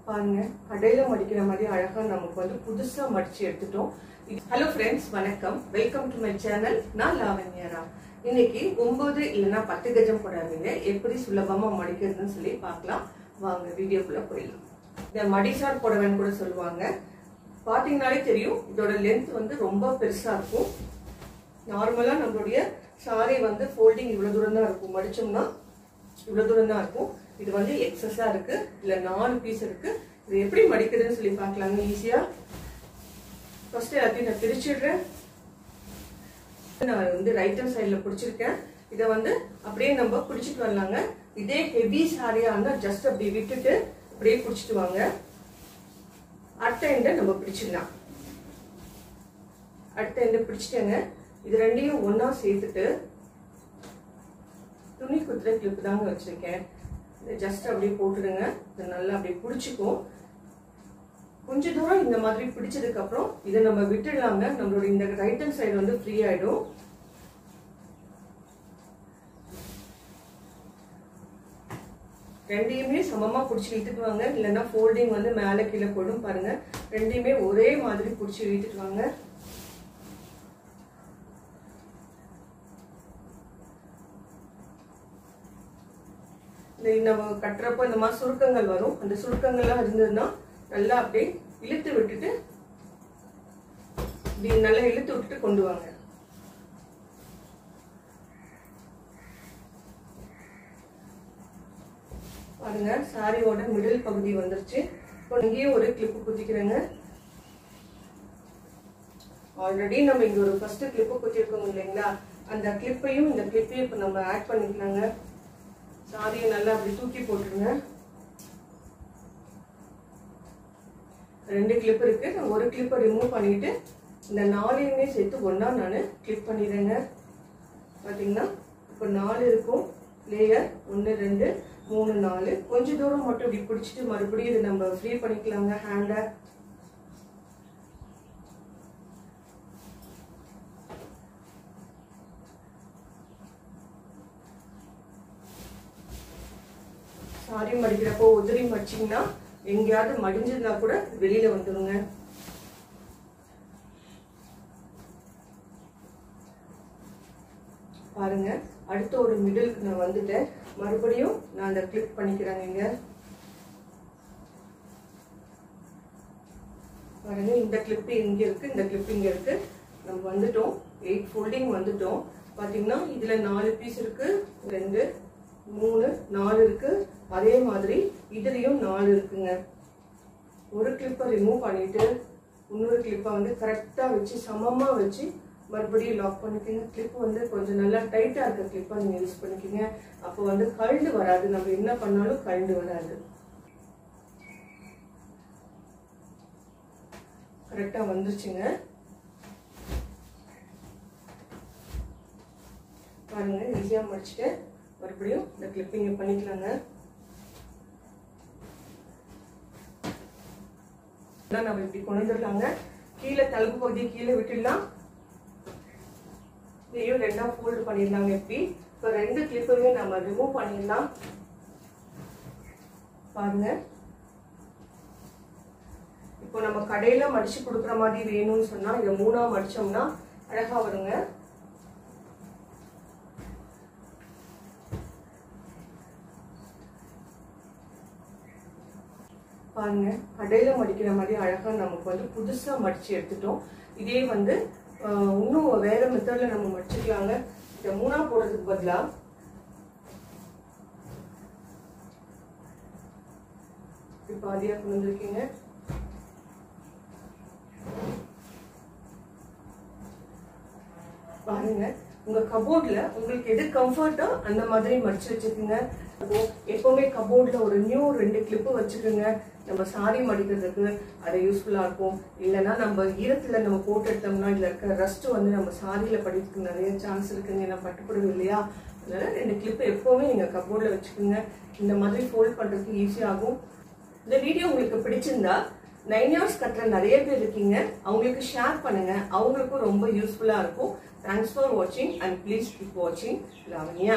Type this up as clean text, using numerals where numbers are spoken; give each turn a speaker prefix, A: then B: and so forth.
A: பாருங்க கடையில மடிக்கிற மாதிரி அழகா நமக்கு வந்து புதுசா மடிச்சு எடுத்துட்டோம். ஹலோ ஃப்ரெண்ட்ஸ், வணக்கம். Welcome to my channel. நான் லாவண்யா. இன்னைக்கு 9 இல்லைன்னா 10 கஜம் புடவைங்க எப்படி சுலபமா மடிக்கிறதுன்னு சொல்லி பார்க்கலாம். வாங்க வீடியோக்குள்ள போயிடலாம். இந்த மடிசார் புடவைன்னு கூட சொல்லுவாங்க. பாத்தீங்கன்னாலே தெரியும் இதோட லென்த் வந்து ரொம்ப பெருசா இருக்கும். நார்மலா நம்மளுடைய சாரி வந்து ஃபோல்டிங் இவ்வளவு தூரம் தான் இருக்கும், மடிச்சோம்னா இவ்வளவு தூரம் தான் இருக்கும். இது வந்து எக்ஸஸா இருக்கு, இல்ல 4 பீஸ் இருக்கு. இது எப்படி மடிக்கிறதுன்னு சொல்லி பார்க்கலாங்க ஈஸியா. ஃபர்ஸ்ட் எல்லாத்தையும் நான் பிரிச்சிடுறேன். நான் வந்து ரைட் ஹேண்ட் சைட்ல பிடிச்சிருக்கேன். இதை வந்து அப்படியே நம்ம பிடிச்சிட்டு வரலாங்க. இதே ஹெவி சாரியா இருந்தா ஜஸ்ட் அப்படி விட்டுட்டு அப்படியே பிடிச்சிட்டு வாங்க. அடுத்த எண்டை நம்ம பிடிச்சிடலாம். அடுத்த எண்டை பிடிச்சிட்டேங்க. இது ரெண்டையும் ஒன்னா சேர்த்துட்டு துணி குத்துற கிளிப் தாங்க வச்சிருக்கேன். ஜஸ்ட் அப்படியே போட்டுடுங்க. இது நல்லா அப்படியே பிடிச்சிக்கும். கொஞ்ச தூரம் இந்த மாதிரி பிடிச்சதுக்கு அப்புறம் இதை நம்ம விட்டுடலாங்க. நம்மளோட இந்த ரைட் ஹேண்ட் சைடு வந்து ஃப்ரீ ஆயிடும். ரெண்டையுமே சமமா பிடிச்சி இழுத்துட்டு வாங்க, இல்லைன்னா ஃபோல்டிங் வந்து மேல கீழே போடும். பாருங்க, ரெண்டையுமே ஒரே மாதிரி பிடிச்சி இழுத்துட்டு வாங்க. நம்ம கட்டுறப்போ இந்த மாதிரி சுருக்கங்கள் வரும். அந்த சுருக்கங்கள்லாம் இருந்ததுன்னா நல்லா அப்படியே இழுத்து விட்டுட்டு இப்படி நல்லா இழுத்து விட்டுட்டு கொண்டு வாங்க. பாருங்க, சாரியோட மிடில் பகுதி வந்துருச்சு. இப்போ இங்கேயும் ஒரு கிளிப்பு குத்திக்கிறேங்க. ஆல்ரெடி நம்ம இங்க ஒரு ஃபர்ஸ்ட் கிளிப்பு குத்திருக்கோம் இல்லைங்களா, அந்த கிளிப்பையும் இந்த கிளிப்பையும் இப்போ நம்ம ஆட் பண்ணிக்கலாங்க. சாரியை நல்லா அப்படி தூக்கி போட்டுருங்க. 2 கிளிப் இருக்கு. நான் ஒரு கிளிப்பை ரிமூவ் பண்ணிட்டு இந்த 4யுமே சேர்த்து ஒன்னா நான் கிளிப் பண்ணிடுறேங்க. பாத்தீங்கன்னா இப்போ 4 இருக்கும் லேயர். 1 2 3 4. கொஞ்ச தூரம் மட்டும் இப்படி பிடிச்சிட்டு மறுபடியும் இதை நம்ம ஃப்ரீ பண்ணிக்கலாங்க ஹேண்டை. சாரி மடிக்கிறப்போ உதிரி மடிச்சிங்கன்னா எங்கேயாவது மடிஞ்சதுனா கூட வெளியில வந்துருங்க. பாருங்க, அடுத்த ஒரு மிடிலுக்கு நான் வந்துட்டேன். மறுபடியும் நான் அந்த கிளிப் பண்ணிக்கிறேங்க. பாருங்க, இந்த கிளிப் இங்க இருக்கு, இந்த கிளிப் இங்க இருக்கு. நம்ம வந்துட்டோம், 8 ஃபோல்டிங் வந்துட்டோம். பாத்தீங்கன்னா இதுல 4 பீஸ் இருக்கு, 2 3 4 இருக்கு. அதே மாதிரி இதுலயும் 4 இருக்குங்க. ஒரு கிளிப்பை ரிமூவ் பண்ணிட்டு இன்னொரு கிளிப்பை வந்து கரெக்டா வச்சு சமமா வச்சு மறுபடியும் லாக் பண்ணிக்கோங்க. கிளிப் வந்து கொஞ்சம் நல்லா டைட்டா இருக்க கிளிப்பா நீங்க யூஸ் பண்ணிக்கோங்க. அப்போ வந்து கழண்டு வராது. நம்ம என்ன பண்ணாலும் கழண்டு வராது. கரெக்டா வந்துருச்சுங்க. பாருங்க, ஈஸியா மடிச்சுட்டு மறுபடியும் இந்த கிளிப்பிங்க பண்ணிக்கலாங்க. நம்ம இப்படி கொண்டு வந்துடலாங்க. கீழே தழுப்பு பகுதியை கீழே விட்டுடலாம். இதையும் 2ஆ ஃபோல்டு பண்ணிடலாங்க. இப்படி இப்போ 2 கிளிப்பையுமே நம்ம ரிமூவ் பண்ணிடலாம். பாருங்க, இப்போ நம்ம கடையில மடிச்சு கொடுக்குற மாதிரி வேணும்னு சொன்னா இதை 3ஆ மடிச்சோம்னா அழகா வருங்க. பாருங்க, கடையில மடிக்கிற மாதிரி அழகா நமக்கு வந்து புதுசா மடிச்சு எடுத்துட்டோம். இதே வந்து இன்னும் வேற மெத்தட்ல நம்ம மடிச்சுக்கலாங்க. இதை 3ஆ போடுறதுக்கு பதிலா இப்படி பாதியா கொண்டு வந்திருக்கீங்க. பாருங்க, உங்க கபோர்ட்ல உங்களுக்கு எது கம்ஃபர்ட்டோ அந்த மாதிரி மடிச்சு வச்சுக்கோங்க. எப்பவுமே கபோர்ட்ல ஒரு நியூ 2 கிளிப்பு வச்சுக்கோங்க. நம்ம சாரி மடிக்கிறதுக்கு அது யூஸ்ஃபுல்லா இருக்கும். இல்லைன்னா நம்ம ஈரத்துல நம்ம போட்டு எடுத்தோம்னா இதுல இருக்க ரஸ்ட் வந்து நம்ம சாரியில படிக்கிறதுக்கு நிறைய சான்ஸ் இருக்குங்க. ஏன்னா பட்டுப்படுது இல்லையா, அதனால 2 கிளிப்பு எப்பவுமே நீங்க கபோர்ட்ல வச்சுக்கோங்க. இந்த மாதிரி ஃபோல்ட் பண்றதுக்கு ஈஸியாகும். இந்த வீடியோ உங்களுக்கு பிடிச்சிருந்தா 9 இயர்ஸ் கட்டுற நிறைய பேர் இருக்கீங்க, அவங்களுக்கு ஷேர் பண்ணுங்க. அவங்களுக்கும் ரொம்ப யூஸ்ஃபுல்லா இருக்கும். Thanks for watching and please keep watching Lavanya.